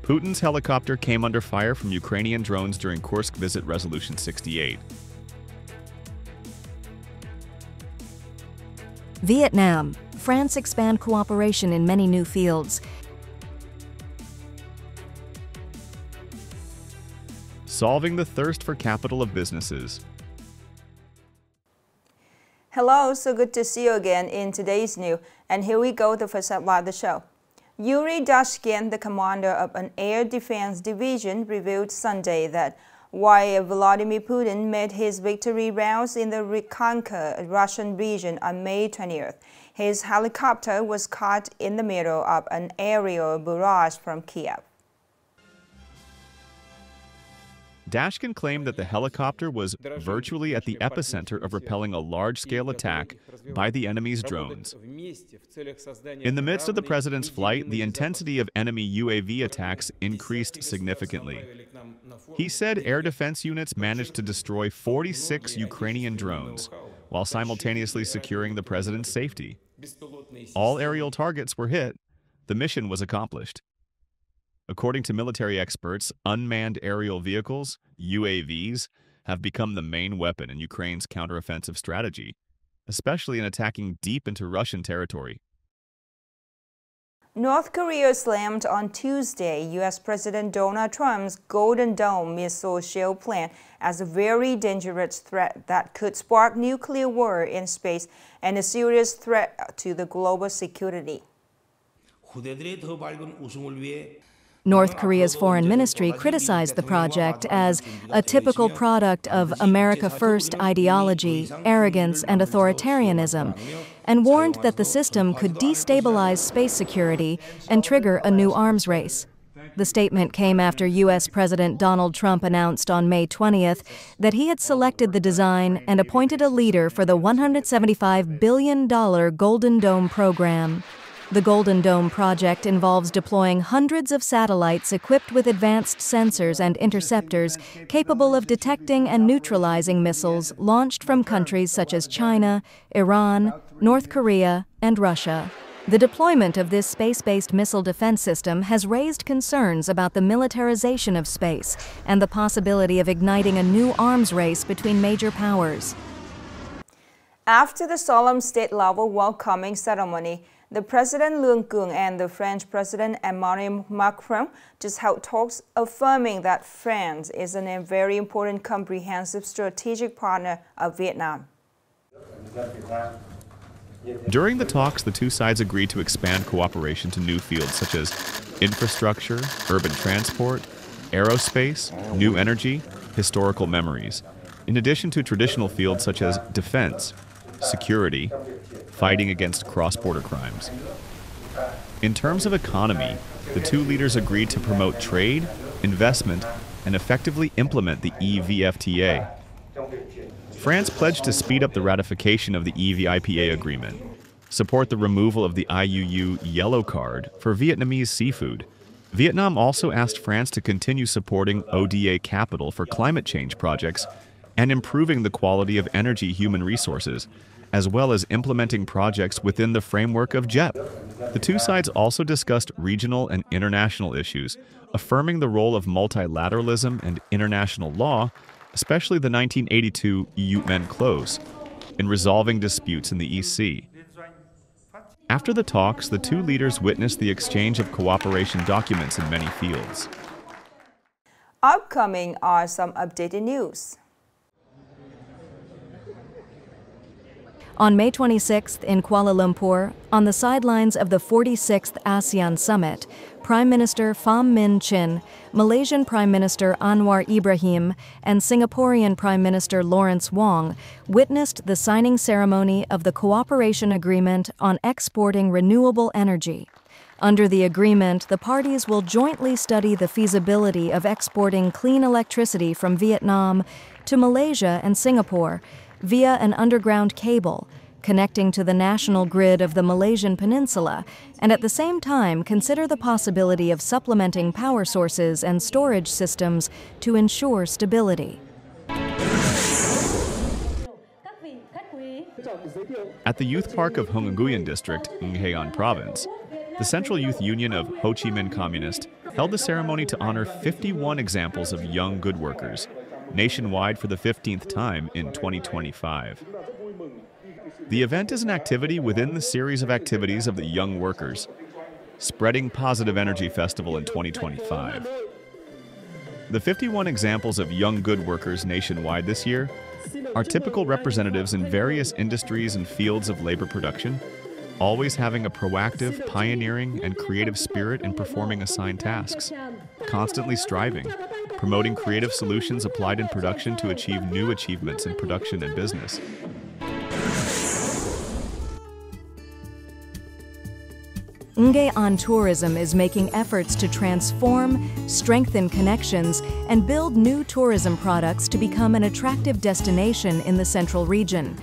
Putin's helicopter came under fire from Ukrainian drones during Kursk visit Resolution 68. Vietnam. France expand cooperation in many new fields. Solving the thirst for capital of businesses. Hello, so good to see you again in today's news. And here we go, the first part of the show. Yuri Dashkin, the commander of an air defense division, revealed Sunday that while Vladimir Putin made his victory rounds in the reconquered Russian region on May 20th, his helicopter was caught in the middle of an aerial barrage from Kiev. Dashkin claimed that the helicopter was virtually at the epicenter of repelling a large-scale attack by the enemy's drones. In the midst of the president's flight, the intensity of enemy UAV attacks increased significantly. He said air defense units managed to destroy 46 Ukrainian drones, while simultaneously securing the president's safety. All aerial targets were hit. The mission was accomplished. According to military experts, unmanned aerial vehicles, UAVs, have become the main weapon in Ukraine's counteroffensive strategy, especially in attacking deep into Russian territory. North Korea slammed on Tuesday U.S. President Donald Trump's Golden Dome missile shield plan as a very dangerous threat that could spark nuclear war in space and a serious threat to the global security. North Korea's foreign ministry criticized the project as a typical product of America First ideology, arrogance, and authoritarianism, and warned that the system could destabilize space security and trigger a new arms race. The statement came after U.S. President Donald Trump announced on May 20th that he had selected the design and appointed a leader for the $175 billion Golden Dome program. The Golden Dome project involves deploying hundreds of satellites equipped with advanced sensors and interceptors capable of detecting and neutralizing missiles launched from countries such as China, Iran, North Korea, and Russia. The deployment of this space-based missile defense system has raised concerns about the militarization of space and the possibility of igniting a new arms race between major powers. After the solemn state-level welcoming ceremony, the President Lương Cường and the French President Emmanuel Macron just held talks affirming that France is a very important comprehensive strategic partner of Vietnam. During the talks, the two sides agreed to expand cooperation to new fields such as infrastructure, urban transport, aerospace, new energy, historical memories, in addition to traditional fields such as defense, security, fighting against cross-border crimes. In terms of economy, the two leaders agreed to promote trade, investment, and effectively implement the EVFTA. France pledged to speed up the ratification of the EVIPA agreement, support the removal of the IUU yellow card for Vietnamese seafood. Vietnam also asked France to continue supporting ODA capital for climate change projects and improving the quality of energy human resources, as well as implementing projects within the framework of JEP. The two sides also discussed regional and international issues, affirming the role of multilateralism and international law, especially the 1982 EU-MEN clause, in resolving disputes in the EC. After the talks, the two leaders witnessed the exchange of cooperation documents in many fields. Upcoming are some updated news. On May 26th in Kuala Lumpur, on the sidelines of the 46th ASEAN Summit, Prime Minister Pham Minh Chinh, Malaysian Prime Minister Anwar Ibrahim, and Singaporean Prime Minister Lawrence Wong witnessed the signing ceremony of the Cooperation Agreement on Exporting Renewable Energy. Under the agreement, the parties will jointly study the feasibility of exporting clean electricity from Vietnam to Malaysia and Singapore via an underground cable connecting to the national grid of the Malaysian peninsula, and at the same time consider the possibility of supplementing power sources and storage systems to ensure stability. At the youth park of Hung Nguyen District, Nghệ An Province, the Central Youth Union of Ho Chi Minh Communist held a ceremony to honor 51 examples of young good workers, nationwide for the 15th time in 2025. The event is an activity within the series of activities of the Young Workers, Spreading Positive Energy Festival in 2025. The 51 examples of young good workers nationwide this year are typical representatives in various industries and fields of labor production, always having a proactive, pioneering, and creative spirit in performing assigned tasks, constantly striving, promoting creative solutions applied in production to achieve new achievements in production and business. Nghệ Tourism is making efforts to transform, strengthen connections, and build new tourism products to become an attractive destination in the central region.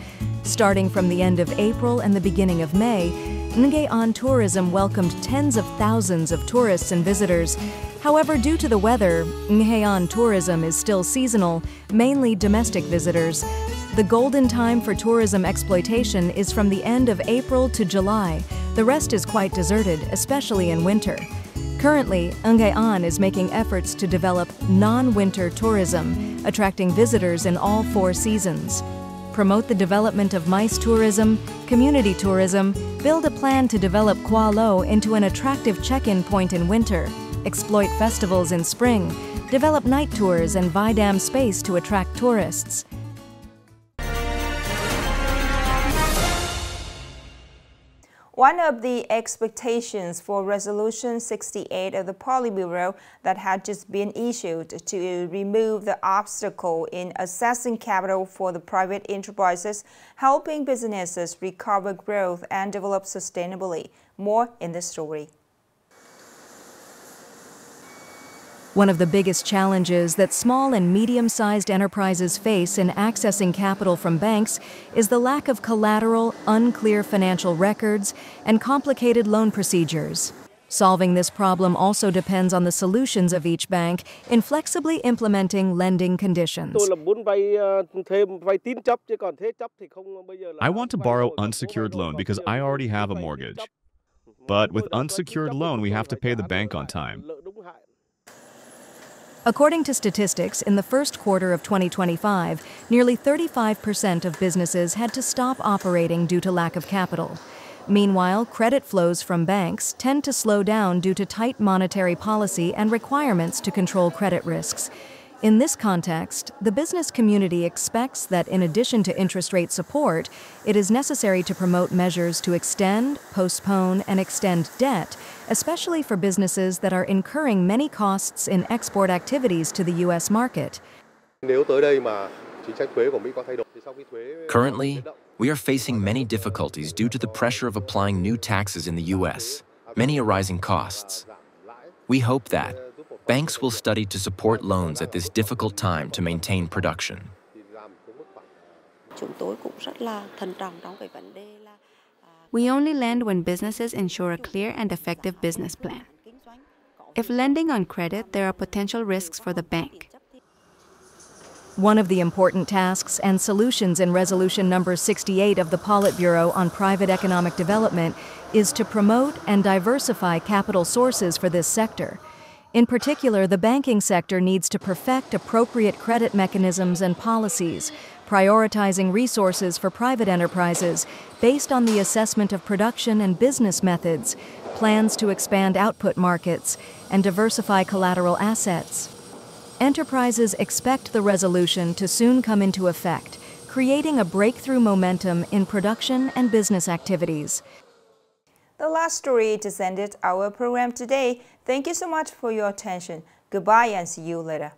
Starting from the end of April and the beginning of May, Nghệ Tourism welcomed tens of thousands of tourists and visitors. However, due to the weather, Nghệ Tourism is still seasonal, mainly domestic visitors. The golden time for tourism exploitation is from the end of April to July. The rest is quite deserted, especially in winter. Currently, Nghệ is making efforts to develop non-winter tourism, attracting visitors in all 4 seasons. Promote the development of MICE tourism, community tourism, build a plan to develop Qua Lo into an attractive check-in point in winter, exploit festivals in spring, develop night tours and Vidam space to attract tourists. One of the expectations for Resolution 68 of the Politburo that had just been issued to remove the obstacle in accessing capital for the private enterprises, helping businesses recover growth and develop sustainably. More in this story. One of the biggest challenges that small and medium-sized enterprises face in accessing capital from banks is the lack of collateral, unclear financial records, and complicated loan procedures. Solving this problem also depends on the solutions of each bank in flexibly implementing lending conditions. I want to borrow unsecured loan because I already have a mortgage. But with unsecured loan, we have to pay the bank on time. According to statistics, in the first quarter of 2025, nearly 35% of businesses had to stop operating due to lack of capital. Meanwhile, credit flows from banks tend to slow down due to tight monetary policy and requirements to control credit risks. In this context, the business community expects that in addition to interest rate support, it is necessary to promote measures to extend, postpone, and extend debt, especially for businesses that are incurring many costs in export activities to the U.S. market. Currently, we are facing many difficulties due to the pressure of applying new taxes in the U.S., many arising costs. We hope that banks will study to support loans at this difficult time to maintain production. We only lend when businesses ensure a clear and effective business plan. If lending on credit, there are potential risks for the bank. One of the important tasks and solutions in Resolution number 68 of the Politburo on private economic development is to promote and diversify capital sources for this sector. In particular, the banking sector needs to perfect appropriate credit mechanisms and policies, prioritizing resources for private enterprises based on the assessment of production and business methods, plans to expand output markets, and diversify collateral assets. Enterprises expect the resolution to soon come into effect, creating a breakthrough momentum in production and business activities. The last story to end our program today. Thank you so much for your attention. Goodbye and see you later.